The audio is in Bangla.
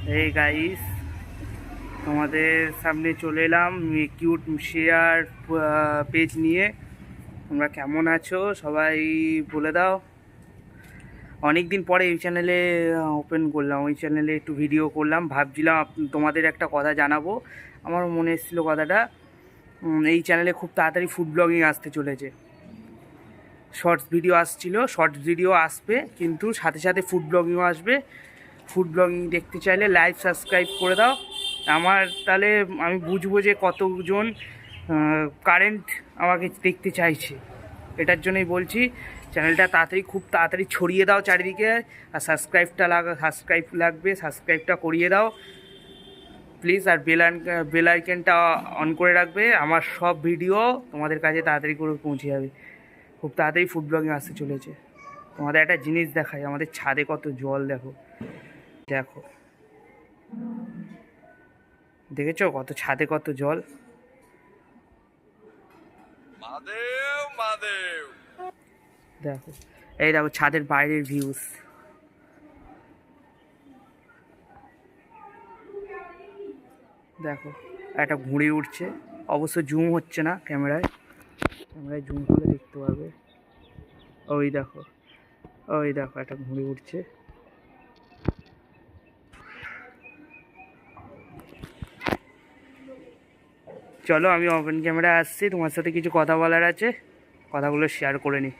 এই গাইস, তোমাদের সামনে চলে এলাম কিউট শেয়ার পেজ নিয়ে। তোমরা কেমন আছো সবাই বলে দাও। অনেক দিন পরে এই চ্যানেলে ওপেন করলাম, ওই চ্যানেলে একটু ভিডিও করলাম। ভাবছিলাম তোমাদের একটা কথা জানাবো, আমার মনে এসেছিলো কথাটা। এই চ্যানেলে খুব তাড়াতাড়ি ফুড ব্লগিং আসতে চলেছে। শর্টস ভিডিও আসছিল, শর্টস ভিডিও আসবে, কিন্তু সাথে সাথে ফুড ব্লগিংও আসবে। ফুড ব্লগিং দেখতে চাইলে লাইভ সাবস্ক্রাইব করে দাও। তাহলে আমি বুঝবো যে কতজন কারেন্ট আমাকে দেখতে চাইছে। এটার জন্যই বলছি, চ্যানেলটা খুব তাড়াতাড়ি ছড়িয়ে দাও চারিদিকে। আর সাবস্ক্রাইব লাগবে, সাবস্ক্রাইবটা করিয়ে দাও প্লিজ। আর বেল আইকনটা অন করে রাখবে, আমার সব ভিডিও তোমাদের কাছে তাড়াতাড়ি করে পৌঁছে যাবে। খুব তাড়াতাড়ি ফুড ব্লগিং আসতে চলেছে। তোমাদের একটা জিনিস দেখাই, আমাদের ছাদে কত জল দেখো। দেখো, দেখেছো কত ছাদে কত জল। দেখো, এই দেখো ছাদের বাইরের ভিউজ। দেখো, একটা ঘুড়ি উঠছে, অবশ্য জুম হচ্ছে না ক্যামেরায় জুম করে দেখতে পাবে। ওই দেখো, ওই দেখো একটা ঘুড়ি উঠছে। চলো আমি ওপেন ক্যামেরা আসছি, তোমার সাথে কিছু কথা বলার আছে, কথাগুলো শেয়ার করে নিই।